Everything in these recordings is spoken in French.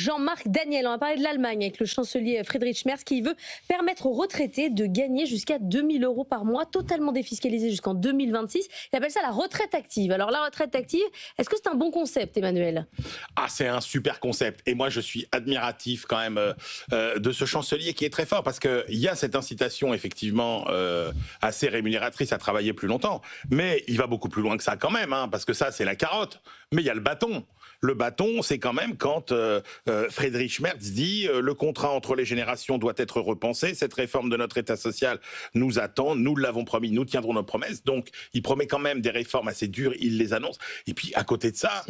Jean-Marc Daniel. On va parler de l'Allemagne avec le chancelier Friedrich Merz qui veut permettre aux retraités de gagner jusqu'à 2 000 € par mois, totalement défiscalisé jusqu'en 2026. Il appelle ça la retraite active. Alors la retraite active, est-ce que c'est un bon concept, Emmanuel ? Ah, c'est un super concept. Et moi, je suis admiratif quand même de ce chancelier qui est très fort parce qu'il y a cette incitation effectivement assez rémunératrice à travailler plus longtemps. Mais il va beaucoup plus loin que ça quand même, hein, parce que ça, c'est la carotte. Mais il y a le bâton. Le bâton, c'est quand même quand Friedrich Merz dit le contrat entre les générations doit être repensé. Cette réforme de notre État social nous attend. Nous l'avons promis, nous tiendrons nos promesses. Donc, il promet quand même des réformes assez dures. Il les annonce. Et puis, à côté de ça,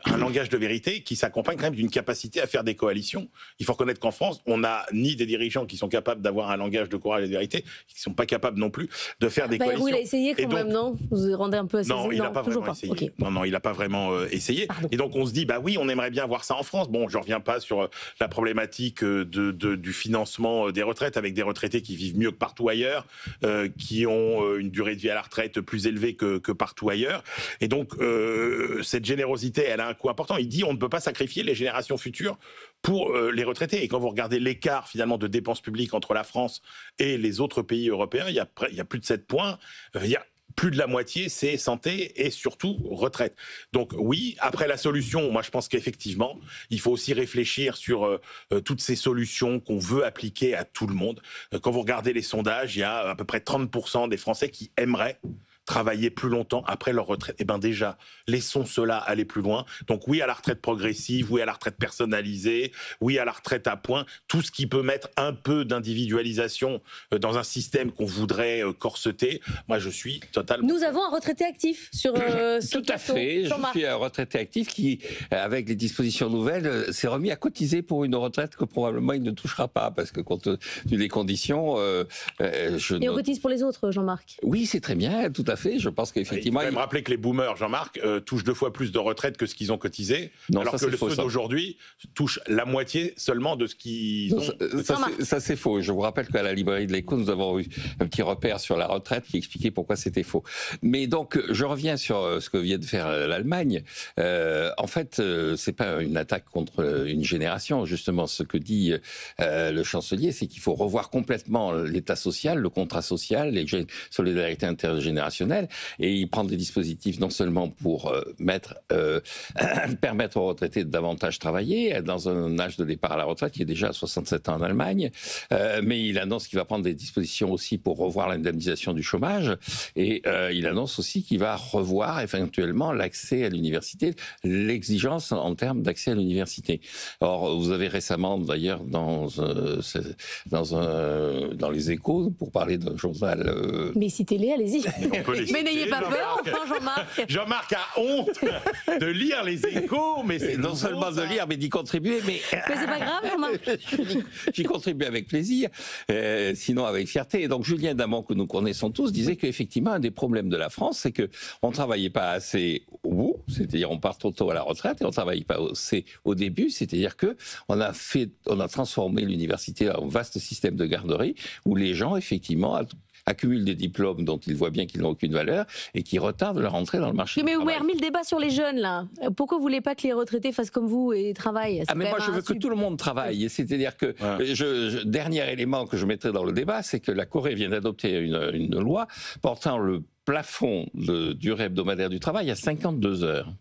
un langage de vérité qui s'accompagne quand même d'une capacité à faire des coalitions. Il faut reconnaître qu'en France, on n'a ni des dirigeants qui sont capables d'avoir un langage de courage et de vérité, qui ne sont pas capables non plus de faire des coalitions. Il a essayé quand même, non ? Vous vous rendez un peu assez... Non, il n'a pas vraiment essayé. Okay. Non, il n'a pas vraiment essayé. Pardon. Et donc, on se dit, bah oui, on aimerait bien voir ça en France. Bon, je ne reviens pas sur la problématique du financement des retraites, avec des retraités qui vivent mieux que partout ailleurs, qui ont une durée de vie à la retraite plus élevée que partout ailleurs. Et donc, cette générosité, elle a un coût important. Il dit, on ne peut pas sacrifier les générations futures pour les retraités. Et quand vous regardez l'écart, finalement, de dépenses publiques entre la France et les autres pays européens, il y a plus de 7 points. Il y a plus de la moitié, c'est santé et surtout retraite. Donc oui, après la solution, moi je pense qu'effectivement, il faut aussi réfléchir sur toutes ces solutions qu'on veut appliquer à tout le monde. Quand vous regardez les sondages, il y a à peu près 30% des Français qui aimeraient travailler plus longtemps après leur retraite. Eh bien déjà, laissons cela aller plus loin. Donc oui à la retraite progressive, oui à la retraite personnalisée, oui à la retraite à points, tout ce qui peut mettre un peu d'individualisation dans un système qu'on voudrait corseter. Moi, je suis totalement... Nous avons un retraité actif sur ce Tout à fait. Je suis un retraité actif qui, avec les dispositions nouvelles, s'est remis à cotiser pour une retraite que probablement il ne touchera pas, parce que compte tenu des conditions... Et on cotise pour les autres, Jean-Marc ? Oui, c'est très bien, tout à fait. Je pense qu'effectivement... Il faut même rappeler que les boomers, Jean-Marc, touchent 2 fois plus de retraite que ce qu'ils ont cotisé, non, alors que ceux d'aujourd'hui touchent la moitié seulement de ce qu'ils ont. Ça, c'est faux. Je vous rappelle qu'à la librairie de l'Écho, nous avons eu un petit repère sur la retraite qui expliquait pourquoi c'était faux. Mais donc, je reviens sur ce que vient de faire l'Allemagne. En fait, c'est pas une attaque contre une génération. Justement, ce que dit le chancelier, c'est qu'il faut revoir complètement l'État social, le contrat social, les solidarités intergénérationnelles. Et il prend des dispositifs non seulement pour permettre aux retraités de davantage travailler, dans un âge de départ à la retraite qui est déjà à 67 ans en Allemagne, mais il annonce qu'il va prendre des dispositions aussi pour revoir l'indemnisation du chômage, et il annonce aussi qu'il va revoir éventuellement l'accès à l'université, l'exigence en termes d'accès à l'université. Or, vous avez récemment d'ailleurs dans les Échos, pour parler d'un journal... Mais citez-les, allez-y. Mais n'ayez pas peur, enfin, Jean-Marc. Jean-Marc a honte de lire les Échos, mais c'est non seulement de lire, mais d'y contribuer. Mais c'est pas grave, Jean-Marc. J'y contribue avec plaisir, sinon avec fierté. Et donc Julien Damon, que nous connaissons tous, disait qu'effectivement, un des problèmes de la France, c'est qu'on ne travaillait pas assez au bout, c'est-à-dire on part trop tôt à la retraite, et on ne travaille pas assez au début, c'est-à-dire qu'on a transformé l'université en vaste système de garderie, où les gens, effectivement, accumulent des diplômes dont ils voient bien qu'ils n'ont aucune valeur et qui retardent leur entrée dans le marché du travail. Mais vous avez remis le débat sur les jeunes, là. Pourquoi vous ne voulez pas que les retraités fassent comme vous et travaillent ? Mais moi, je veux que tout le monde travaille. C'est-à-dire que, dernier élément que je mettrai dans le débat, c'est que la Corée vient d'adopter une loi portant le plafond de durée hebdomadaire du travail à 52 heures.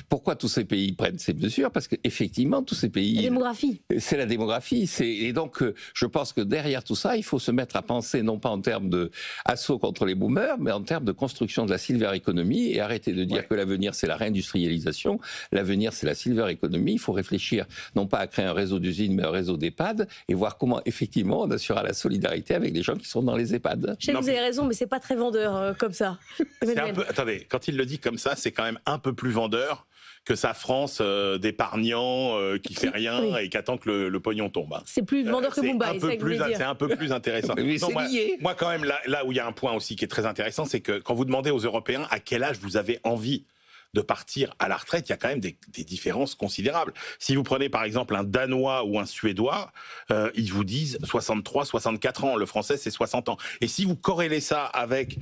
Pourquoi tous ces pays prennent ces mesures ? Parce qu'effectivement, tous ces pays... La démographie. C'est la démographie. Et donc, je pense que derrière tout ça, il faut se mettre à penser, non pas en termes d'assaut contre les boomers, mais en termes de construction de la silver economy, et arrêter de dire que l'avenir, c'est la réindustrialisation. L'avenir, c'est la silver economy. Il faut réfléchir, non pas à créer un réseau d'usines, mais un réseau d'EHPAD, et voir comment, effectivement, on assurera la solidarité avec les gens qui sont dans les EHPAD. Je sais que vous avez raison, mais c'est pas très vendeur comme ça. Attendez, quand il le dit comme ça, c'est quand même un peu plus vendeur que sa France d'épargnant qui fait rien et qui attend que le pognon tombe. C'est plus vendeur que Mumbai, c'est ça que vous voulez dire. C'est un peu plus intéressant. Moi, quand même, là où il y a un point aussi qui est très intéressant, c'est que quand vous demandez aux Européens à quel âge vous avez envie de partir à la retraite, il y a quand même des différences considérables. Si vous prenez par exemple un Danois ou un Suédois, ils vous disent 63, 64 ans. Le français, c'est 60 ans. Et si vous corrélez ça avec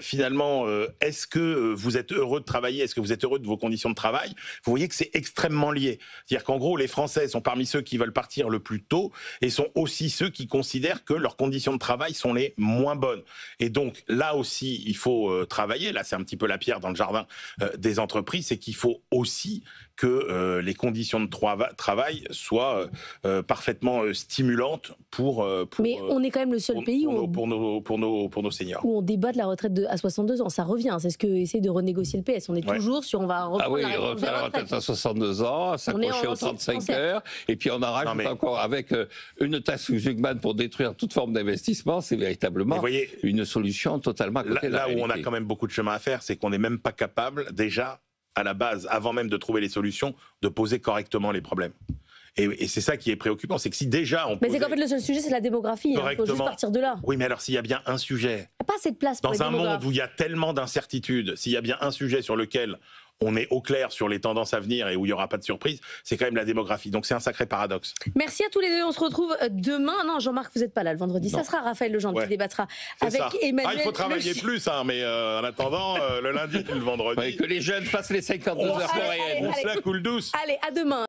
finalement, est-ce que vous êtes heureux de travailler, est-ce que vous êtes heureux de vos conditions de travail, vous voyez que c'est extrêmement lié. C'est-à-dire qu'en gros, les Français sont parmi ceux qui veulent partir le plus tôt et sont aussi ceux qui considèrent que leurs conditions de travail sont les moins bonnes. Et donc là aussi, il faut travailler. Là, c'est un petit peu la pierre dans le jardin des entreprises, c'est qu'il faut aussi que les conditions de travail soient parfaitement stimulantes pour mais on est quand même le seul pays pour nos seniors. Où on débat de la retraite à 62 ans. Ça revient, c'est ce que essaie de renégocier le PS. On est toujours sur, on va reprendre la retraite à 62 ans, s'accrocher aux 35 heures, et puis on en rajoute encore avec une taxe Zucman pour détruire toute forme d'investissement. C'est véritablement une solution totalement à côté de la réalité. Là où on a quand même beaucoup de chemin à faire, c'est qu'on n'est même pas capable déjà à la base, avant même de trouver les solutions, de poser correctement les problèmes. Et c'est ça qui est préoccupant, c'est que si déjà on... Mais c'est qu'en fait le seul sujet c'est la démographie, il faut juste partir de là. Oui, mais alors s'il y a bien un sujet... Il n'y a pas assez de place pour les démographes. Dans un monde où il y a tellement d'incertitudes, s'il y a bien un sujet sur lequel on est au clair sur les tendances à venir et où il n'y aura pas de surprise, c'est quand même la démographie. Donc c'est un sacré paradoxe. Merci à tous les deux, on se retrouve demain. Non, Jean-Marc, vous n'êtes pas là le vendredi. Non. Ça sera Raphaël Legendre qui débattra avec Emmanuel. Il faut travailler plus, mais en attendant, le lundi et le vendredi... Que les jeunes fassent les 52 heures réelles. On se la coule douce. Allez, à demain.